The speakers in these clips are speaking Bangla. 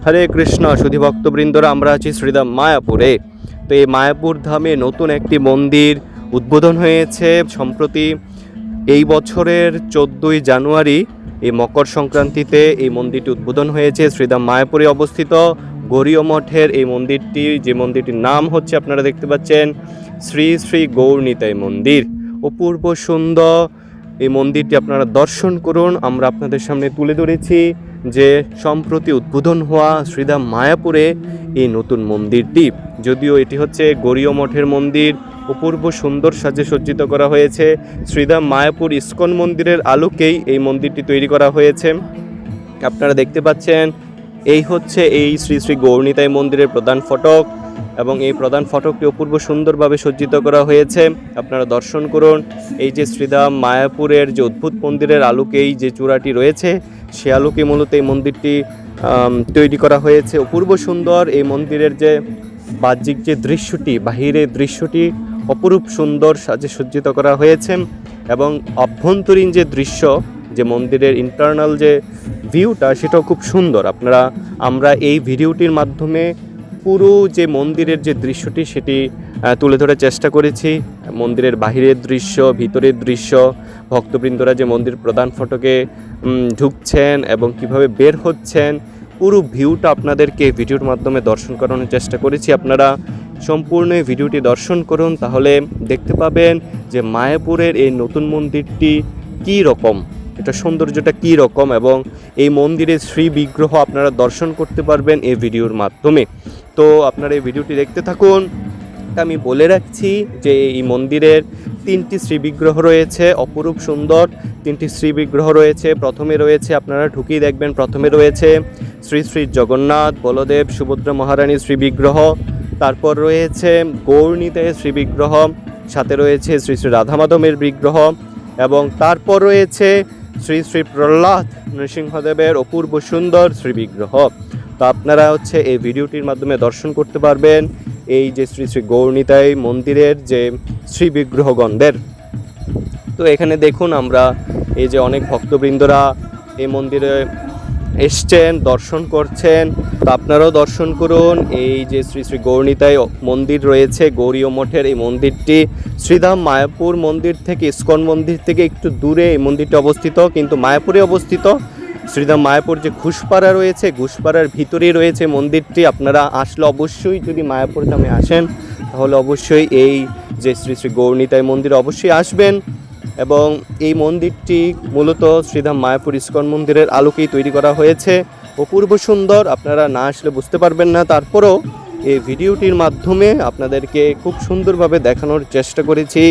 হরে কৃষ্ণ সুধী ভক্তবৃন্দরা, আমরা আছি শ্রীধাম মায়াপুরে। তো এই মায়াপুর ধামে নতুন একটি মন্দির উদ্বোধন হয়েছে সম্প্রতি। এই বছরের 14ই জানুয়ারি এই মকর সংক্রান্তিতে এই মন্দিরটি উদ্বোধন হয়েছে। শ্রীধাম মায়াপুরে অবস্থিত গৌরীয় মঠের এই মন্দিরটি, যে মন্দিরটির নাম হচ্ছে আপনারা দেখতে পাচ্ছেন শ্রী শ্রী গৌরনিতাই মন্দির। অপূর্ব সুন্দর এই মন্দিরটি আপনারা দর্শন করুন। আমরা আপনাদের সামনে তুলে ধরেছি যে সম্প্রতি উদ্বোধন হওয়া শ্রীধাম মায়াপুরে এই নতুন মন্দিরটি। যদিও এটি হচ্ছে গৌরীয় মঠের মন্দির, অপূর্ব সুন্দর সাজে সজ্জিত করা হয়েছে। শ্রীধাম মায়াপুর ইস্কন মন্দিরের আলোকেই এই মন্দিরটি তৈরি করা হয়েছে। আপনারা দেখতে পাচ্ছেন এই হচ্ছে এই শ্রী শ্রী গৌরনিতাই মন্দিরের প্রধান ফটক, এবং এই প্রধান ফটকটি অপূর্ব সুন্দরভাবে সজ্জিত করা হয়েছে। আপনারা দর্শন করুন। এই যে শ্রীধাম মায়াপুরের যে অদ্ভুত মন্দিরের আলোকেই যে চূড়াটি রয়েছে, সে আলোকে মূলত এই মন্দিরটি তৈরি করা হয়েছে। অপূর্ব সুন্দর এই মন্দিরের যে বাহ্যিক যে দৃশ্যটি, বাহিরের দৃশ্যটি অপরূপ সুন্দর সাজে সজ্জিত করা হয়েছে, এবং অভ্যন্তরীণ যে দৃশ্য, যে মন্দিরের ইন্টারনাল যে ভিউটা, সেটাও খুব সুন্দর। আমরা এই ভিডিওটির মাধ্যমে পুরো যে মন্দিরের যে দৃশ্যটি সেটি তুলে ধরার চেষ্টা করেছি। মন্দিরের বাহিরের দৃশ্য, ভিতরের দৃশ্য, ভক্তবৃন্দরা যে মন্দির প্রধান ফটকে ঢুকছেন এবং কিভাবে বের হচ্ছেন, পুরো ভিউটা আপনাদেরকে ভিডিওর মাধ্যমে দর্শন করানোর চেষ্টা করেছি। আপনারা সম্পূর্ণ ভিডিওটি দর্শন করুন, তাহলে দেখতে পাবেন যে মায়াপুরের এই নতুন মন্দিরটি কী রকম, এটা সৌন্দর্যটা কী রকম, এবং এই মন্দিরের শ্রী বিগ্রহ আপনারা দর্শন করতে পারবেন এই ভিডিওর মাধ্যমে। তো আপনারা এই ভিডিওটি দেখতে থাকুন। আমি বলে রাখছি যে এই মন্দিরের 3টি শ্রী বিগ্রহ রয়েছে, অপরূপ সুন্দর 3টি শ্রী বিগ্রহ রয়েছে। প্রথমে রয়েছে, আপনারা ঢুকিয়ে দেখবেন, প্রথমে রয়েছে শ্রী শ্রী জগন্নাথ, বলদেব, সুভদ্রা মহারানীর শ্রী বিগ্রহ। তারপর রয়েছে গৌরনিতাইয়ের শ্রী বিগ্রহ, সাথে রয়েছে শ্রী শ্রী রাধা মাধবের বিগ্রহ, এবং তারপর রয়েছে শ্রী শ্রী প্রহ্লাদ নৃসিংহদেবের অপূর্ব সুন্দর শ্রী বিগ্রহ। তো আপনারা এই ভিডিওটির মাধ্যমে দর্শন করতে পারবেন এই যে শ্রী শ্রী গৌরনিতাই মন্দিরের যে শ্রী বিগ্রহগণদের। তো এখানে দেখুন, আমরা এই যে অনেক ভক্তবৃন্দরা এই মন্দিরে এসছেন, দর্শন করছেন। তো আপনারাও দর্শন করুন। এই যে শ্রী শ্রী গৌরনিতাই মন্দির রয়েছে গৌরীয় মঠের, এই মন্দিরটি শ্রীধাম মায়াপুর মন্দির থেকে, ইস্কন মন্দির থেকে একটু দূরে এই মন্দিরটি অবস্থিত, কিন্তু মায়াপুরে অবস্থিত। শ্রীধাম মায়াপুর যে ঘুষপাড়া রয়েছে, ঘুষপাড়ার ভিতরেই রয়েছে মন্দিরটি। আপনারা আসলে অবশ্যই, যদি মায়াপুর ধামে আসেন তাহলে অবশ্যই এই যে শ্রী শ্রী গৌরনিতাই মন্দিরে অবশ্যই আসবেন। এবং এই মন্দিরটি মূলত শ্রীধাম মায়াপুর ইস্কন মন্দিরের আলোকেই তৈরি করা হয়েছে। অপূর্ব সুন্দর, আপনারা না আসলে বুঝতে পারবেন না। তারপরও এই ভিডিওটির মাধ্যমে আপনাদেরকে খুব সুন্দরভাবে দেখানোর চেষ্টা করেছি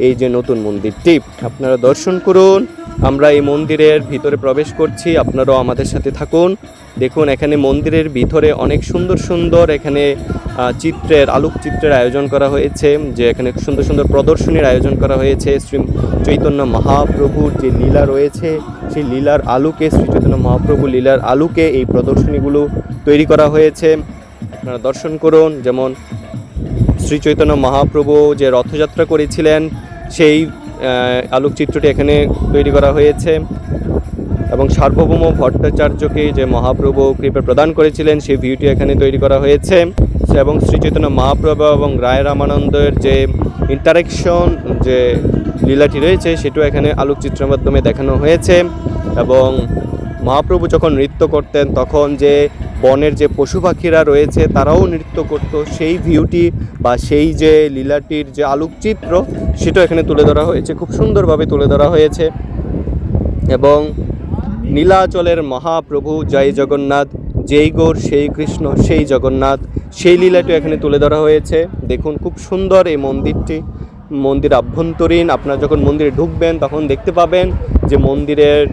এই যে নতুন মন্দিরটি। আপনারা দর্শন করুন। আমরা এই মন্দিরের ভিতরে প্রবেশ করছি, আপনারাও আমাদের সাথে থাকুন। দেখুন, এখানে মন্দিরের ভিতরে অনেক সুন্দর সুন্দর এখানে আলোকচিত্রের আয়োজন করা হয়েছে, যে এখানে সুন্দর সুন্দর প্রদর্শনীর আয়োজন করা হয়েছে। শ্রী চৈতন্য মহাপ্রভুর যে লীলা রয়েছে, সেই লীলার আলোকে, শ্রী চৈতন্য মহাপ্রভু লীলার আলোকে এই প্রদর্শনীগুলো তৈরি করা হয়েছে। আপনারা দর্শন করুন। যেমন শ্রী চৈতন্য মহাপ্রভু যে রথযাত্রা করেছিলেন, সেই আলোকচিত্রটি এখানে তৈরি করা হয়েছে, এবং সার্বভৌম ভট্টাচার্যকে যে মহাপ্রভু কৃপা প্রদান করেছিলেন, সেই ভিউটি এখানে তৈরি করা হয়েছে। এবং শ্রী চৈতন্য মহাপ্রভু এবং রায় রামানন্দের যে ইন্টারাকশন, যে লীলাটি রয়েছে, সেটাও এখানে আলোকচিত্রের মাধ্যমে দেখানো হয়েছে। এবং মহাপ্রভু যখন নৃত্য করতেন, তখন যে বনের যে পশু পাখিরা রয়েছে তারাও নৃত্য করত, সেই ভিউটি বা সেই যে লীলাটির যে আলোকচিত্র, সেটাও এখানে তুলে ধরা হয়েছে, খুব সুন্দরভাবে তুলে ধরা হয়েছে। এবং নীলাচলের মহাপ্রভু জয় জগন্নাথ, যেই গৌর সেই কৃষ্ণ সেই জগন্নাথ, সেই লীলাটি এখানে তুলে ধরা হয়েছে। দেখুন, খুব সুন্দর এই মন্দিরটি। মন্দির আভ্যন্তরীণ, আপনারা যখন মন্দিরে ঢুকবেন তখন দেখতে পাবেন যে মন্দিরের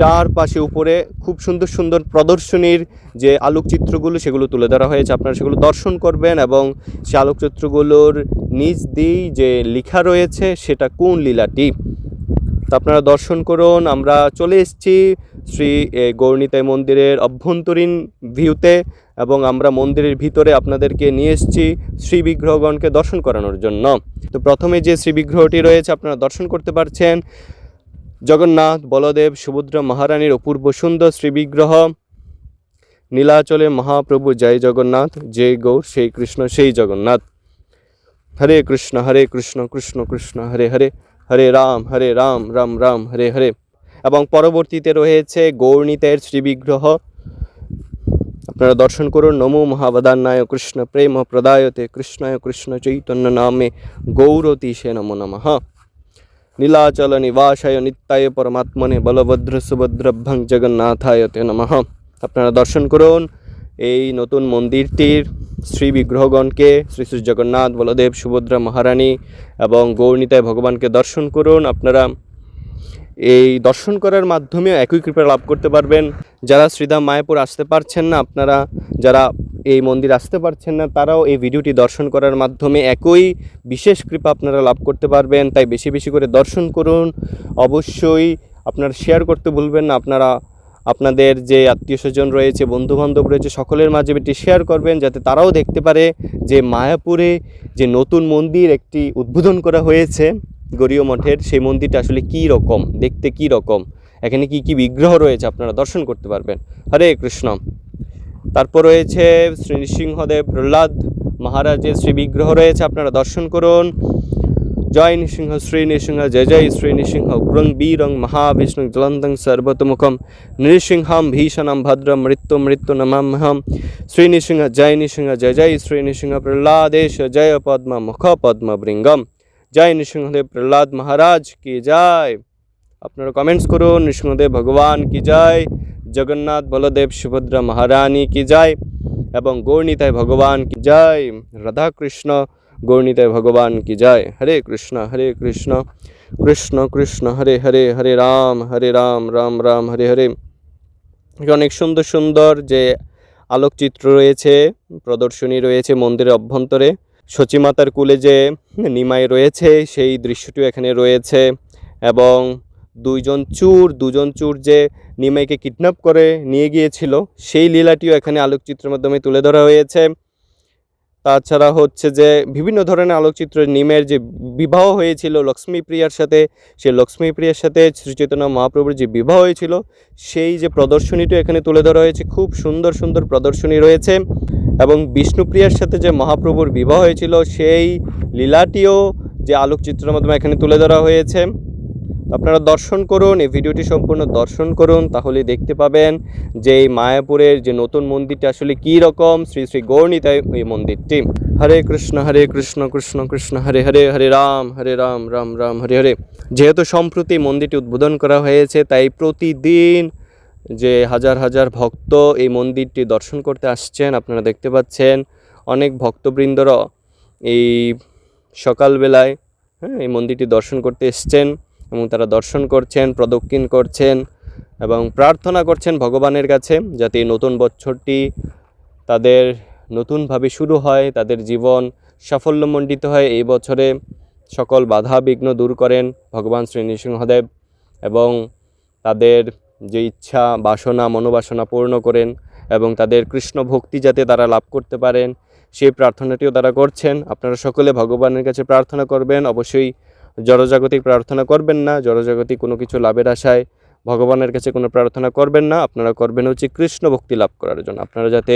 চারপাশে উপরে খুব সুন্দর সুন্দর প্রদর্শনীর যে আলোকচিত্রগুলো, সেগুলো তুলে ধরা হয়েছে। আপনারা সেগুলো দর্শন করবেন, এবং সে আলোকচিত্রগুলোর নিচ দিয়েই যে লেখা রয়েছে সেটা কোন লীলাটি, তা আপনারা দর্শন করুন। আমরা চলে এসেছি শ্রী গৌরনিতাই মন্দিরের অভ্যন্তরীণ ভিউতে, এবং আমরা মন্দিরের ভিতরে আপনাদেরকে নিয়ে এসেছি শ্রী বিগ্রহগণকে দর্শন করানোর জন্য। তো প্রথমে যে শ্রী বিগ্রহটি রয়েছে আপনারা দর্শন করতে পারছেন, জগন্নাথ, বলদেব, সুভদ্রা মহারানীর অপূর্ব সুন্দর শ্রী বিগ্রহ। নীলাচলে মহাপ্রভু জয় জগন্নাথ, যে গৌর সেই কৃষ্ণ সেই জগন্নাথ। হরে কৃষ্ণ কৃষ্ণ কৃষ্ণ হরে হরে, হরে রাম রাম রাম হরে হরে। এবং পরবর্তীতে রয়েছে গৌরনীতের শ্রীবিগ্রহ, আপনারা দর্শন করুন। নমো মহাবদান্নায় কৃষ্ণ প্রেম প্রদায়তে কৃষ্ণায় কৃষ্ণ চৈতন্য নামে গৌরতীশে নমো নমঃ। নীলাচল নিবাসায় নিত্যায় পরমাত্মনে বলভদ্র সুভদ্রভ্যং জগন্নাথায় তে নমঃ। আপনারা দর্শন করুন এই নতুন মন্দিরটির শ্রী বিগ্রহগণকে, শ্রী শ্রী জগন্নাথ, বলদেব, সুভদ্রা মহারানী এবং গৌরনীতায় ভগবানকে দর্শন করুন। আপনারা এই দর্শন করার মাধ্যমে একই কৃপা লাভ করতে পারবেন। যারা শ্রীধাম মায়াপুর আসতে পারছেন না, আপনারা যারা এই মন্দির আসতে পারছেন না, তারাও এই ভিডিওটি দর্শন করার মাধ্যমে একই বিশেষ কৃপা আপনারা লাভ করতে পারবেন। তাই বেশি বেশি করে দর্শন করুন। অবশ্যই আপনারা শেয়ার করতে ভুলবেন না। আপনারা আপনাদের যে আত্মীয় স্বজন রয়েছে, বন্ধুবান্ধব রয়েছে, সকলের মাঝে এটি শেয়ার করবেন, যাতে তারাও দেখতে পারে যে মায়াপুরে যে নতুন মন্দির একটি উদ্বোধন করা হয়েছে গৌরীয় মঠের, সেই মন্দিরটা আসলে কী রকম দেখতে, কী রকম, এখানে কি কি বিগ্রহ রয়েছে আপনারা দর্শন করতে পারবেন। হরে কৃষ্ণ। তারপর রয়েছে শ্রী নৃসিংহদেব প্রহ্লাদ মহারাজের শ্রী বিগ্রহ রয়েছে, আপনারা দর্শন করুন। জয় নৃসিংহ শ্রী নৃসিংহ, জয় জয় শ্রী নৃসিংহ, উগ্রং বীরং মহাবিষ্ণু জ্বলন্তং সর্বতোমুখম নৃসিংহম ভীষণম ভদ্রম মৃত্যু মৃত্যু নমাম্যহম। শ্রী নৃসিংহ জয় নৃসিংহ, জয় জয় শ্রী নৃসিংহ, প্রহ্লাদেশ জয় পদ্ম মুখ পদ্ম বৃঙ্গম। জয় নৃসিংহদেব প্রহ্লাদ মহারাজ কি জয়। আপনারা কমেন্টস করুন। নৃসিংহদেব ভগবান কি জয়, জগন্নাথ বলদেব সুভদ্রা মহারানী কি জয়, এবং গৌরনীতায় ভগবান কি জয়, রাধাকৃষ্ণ গৌরনীতায় ভগবান কি জয়। হরে কৃষ্ণ কৃষ্ণ কৃষ্ণ হরে হরে, হরে রাম রাম রাম হরে হরে। অনেক সুন্দর সুন্দর যে আলোকচিত্র রয়েছে, প্রদর্শনী রয়েছে মন্দিরের অভ্যন্তরে। সচিমাতার কুলে যে নিমাই রয়েছে, সেই দৃশ্যটিও এখানে রয়েছে। এবং দুজন চোর যে নিমাইকে কিডন্যাপ করে নিয়ে গিয়েছিল, সেই লীলাটিও এখানে আলোকচিত্রের মাধ্যমে তুলে ধরা হয়েছে। তাছাড়া হচ্ছে যে বিভিন্ন ধরনের আলোকচিত্র, নিমের যে বিবাহ হয়েছিল লক্ষ্মীপ্রিয়ার সাথে, সেই লক্ষ্মীপ্রিয়ার সাথে শ্রী চৈতন্য মহাপ্রভুর যে বিবাহ হয়েছিল, সেই যে প্রদর্শনীটিও এখানে তুলে ধরা হয়েছে। খুব সুন্দর সুন্দর প্রদর্শনী রয়েছে। এবং বিষ্ণুপ্রিয়ার সাথে যে মহাপ্রভুর বিবাহ হয়েছিল, সেই লীলাটিও যে আলোকচিত্রের মাধ্যমে এখানে তুলে ধরা হয়েছে। আপনারা দর্শন করুন, এই ভিডিওটি সম্পূর্ণ দর্শন করুন, তাহলে দেখতে পাবেন যে এই মায়াপুরের যে নতুন মন্দিরটি আসলে কী রকম। শ্রী শ্রী গৌরনীতায় এই মন্দিরটি। হরে কৃষ্ণ কৃষ্ণ কৃষ্ণ হরে হরে, হরে রাম রাম রাম হরে হরে। যেহেতু সম্প্রতি মন্দিরটি উদ্বোধন করা হয়েছে, তাই প্রতিদিন যে হাজার হাজার ভক্ত এই মন্দিরটি দর্শন করতে আসছেন, আপনারা দেখতে পাচ্ছেন। অনেক ভক্তবৃন্দরা এই সকালবেলায় এই মন্দিরটি দর্শন করতে এসছেন, এবং তারা দর্শন করছেন, প্রদক্ষিণ করছেন এবং প্রার্থনা করছেন ভগবানের কাছে, যাতে এই নতুন বছরটি তাদের নতুনভাবে শুরু হয়, তাদের জীবন সাফল্যমণ্ডিত হয়। এই বছরে সকল বাধা বিঘ্ন দূর করেন ভগবান শ্রী নৃসিংহদেব, এবং তাদের যে ইচ্ছা বাসনা মনোবাসনা পূর্ণ করেন, এবং তাদের কৃষ্ণ ভক্তি যাতে তারা লাভ করতে পারেন, সেই প্রার্থনাটিও তারা করছেন। আপনারা সকলে ভগবানের কাছে প্রার্থনা করবেন। অবশ্যই জড়জাগতিক প্রার্থনা করবেন না, জড়জাগতিক কোনো কিছু লাভের আশায় ভগবানের কাছে কোনো প্রার্থনা করবেন না। আপনারা করবেন হচ্ছে কৃষ্ণ ভক্তি লাভ করার জন্য। আপনারা যাতে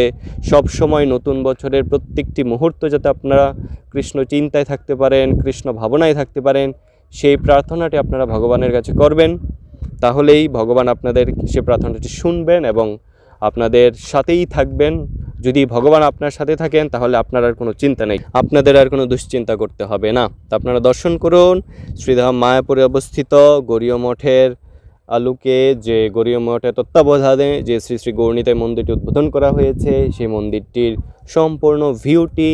সব সময় নতুন বছরের প্রত্যেকটি মুহূর্ত যাতে আপনারা কৃষ্ণ চিন্তায় থাকতে পারেন, কৃষ্ণ ভাবনায় থাকতে পারেন, সেই প্রার্থনাটি আপনারা ভগবানের কাছে করবেন। তাহলেই ভগবান আপনাদের সে প্রার্থনাটি শুনবেন এবং আপনাদের সাথেই থাকবেন। যদি ভগবান আপনার সাথে থাকেন, তাহলে আপনার আর কোনো চিন্তা নেই, আপনাদের আর কোনো দুশ্চিন্তা করতে হবে না। তা আপনারা দর্শন করুন শ্রীধাম মায়াপুরে অবস্থিত গৌরীয় মঠের আলোকে, যে গৌরীয় মঠের তত্ত্বাবধানে যে শ্রী শ্রী গৌরনীতায় মন্দিরটি উদ্বোধন করা হয়েছে, সেই মন্দিরটির সম্পূর্ণ ভিউটি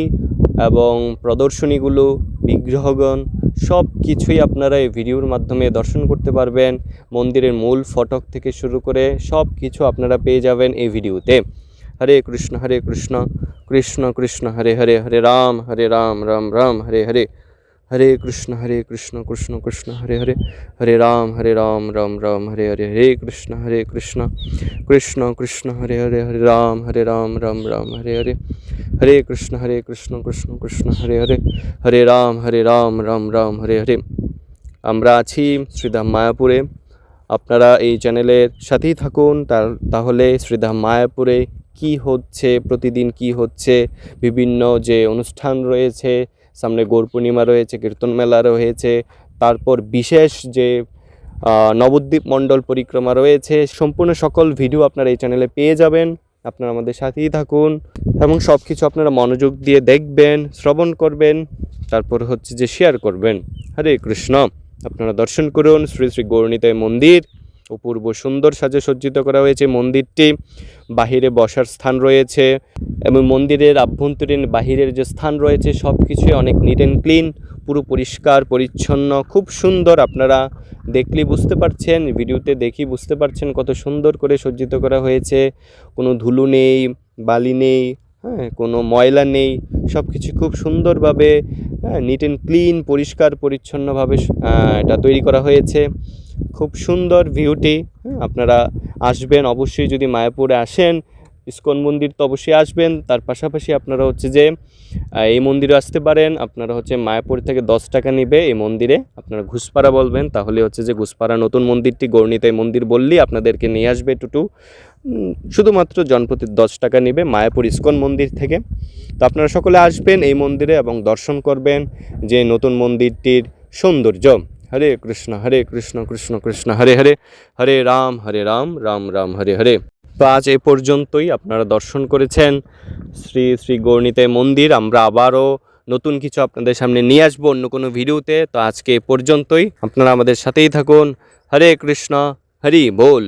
এবং প্রদর্শনীগুলো, বিগ্রহগণ সব কিছুই আপনারা এই ভিডিওর মাধ্যমে দর্শন করতে পারবেন। মন্দিরের মূল ফটক থেকে শুরু করে সব কিছু আপনারা পেয়ে যাবেন এই ভিডিওতে। হরে কৃষ্ণ কৃষ্ণ কৃষ্ণ হরে হরে, হরে রাম রাম রাম হরে হরে, হরে কৃষ্ণ কৃষ্ণ কৃষ্ণ হরে হরে, হরে রাম রাম রাম হরে হরে, হরে কৃষ্ণ কৃষ্ণ কৃষ্ণ হরে হরে, হরে রাম রাম রাম হরে হরে, হরে কৃষ্ণ কৃষ্ণ কৃষ্ণ হরে হরে, হরে রাম রাম রাম হরে হরে। আমরা আছি শ্রীধাম মায়াপুরে। আপনারা এই চ্যানেলের সাথেই থাকুন, তাহলে শ্রীধাম মায়াপুরে কি হচ্ছে, প্রতিদিন কি হচ্ছে, বিভিন্ন যে অনুষ্ঠান রয়েছে, সামনে গৌর পূর্ণিমা রয়েছে, কীর্তন মেলা রয়েছে, তারপর বিশেষ যে নবদ্বীপ মণ্ডল পরিক্রমা রয়েছে, সম্পূর্ণ সকল ভিডিও আপনারা এই চ্যানেলে পেয়ে যাবেন। আপনারা আমাদের সাথেই থাকুন এবং সব কিছু আপনারা মনোযোগ দিয়ে দেখবেন, শ্রবণ করবেন, তারপর হচ্ছে যে শেয়ার করবেন। হরে কৃষ্ণ। আপনারা দর্শন করুন শ্রী শ্রী গৌরনিতাই মন্দির। অপূর্ব সুন্দর সাজে সজ্জিত করা হয়েছে মন্দিরটি। বাহিরে বসার স্থান রয়েছে এবং মন্দিরের আভ্যন্তরীণ বাহিরের যে স্থান রয়েছে সব কিছুই অনেক নিট অ্যান্ড ক্লিন, পুরো পরিষ্কার পরিচ্ছন্ন, খুব সুন্দর। আপনারা দেখলেই বুঝতে পারছেন, ভিডিওতে দেখি বুঝতে পারছেন কত সুন্দর করে সজ্জিত করা হয়েছে। কোনো ধুলো নেই, বালি নেই, হ্যাঁ, কোনো ময়লা নেই, সব কিছু খুব সুন্দরভাবে নিট অ্যান্ড ক্লিন, পরিষ্কার পরিচ্ছন্নভাবে এটা তৈরি করা হয়েছে। খুব সুন্দর ভিউটি। আপনারা আসবেন অবশ্যই, যদি মায়াপুরে আসেন ইসকন মন্দির তো অবশ্যই আসবেন। তার পাশাপাশি আপনারা হচ্ছে যে এই মন্দিরে আসতে পারেন। আপনারা হচ্ছে মায়াপুর থেকে 10 টাকা নেবে এই মন্দিরে, আপনারা ঘুষপাড়া বলবেন, তাহলে হচ্ছে যে ঘুষপাড়া নতুন মন্দিরটি গৌরনিতাই মন্দির বললেই আপনাদেরকে নিয়ে আসবে টুটু। শুধুমাত্র জনপ্রতি 10 টাকা নেবে মায়াপুর ইসকন মন্দির থেকে। তো আপনারা সকলে আসবেন এই মন্দিরে এবং দর্শন করবেন যে নতুন মন্দিরটির সৌন্দর্য। হরে কৃষ্ণ কৃষ্ণ কৃষ্ণ হরে হরে, হরে রাম রাম রাম হরে হরে। তো আজ এ পর্যন্তই। আপনারা দর্শন করেছেন শ্রী শ্রী গৌরনিতাই মন্দির। আমরা আবারও নতুন কিছু আপনাদের সামনে নিয়ে আসবো অন্য কোনো ভিডিওতে। তো আজকে এ পর্যন্তই, আপনারা আমাদের সাথেই থাকুন। হরে কৃষ্ণ, হরি বল।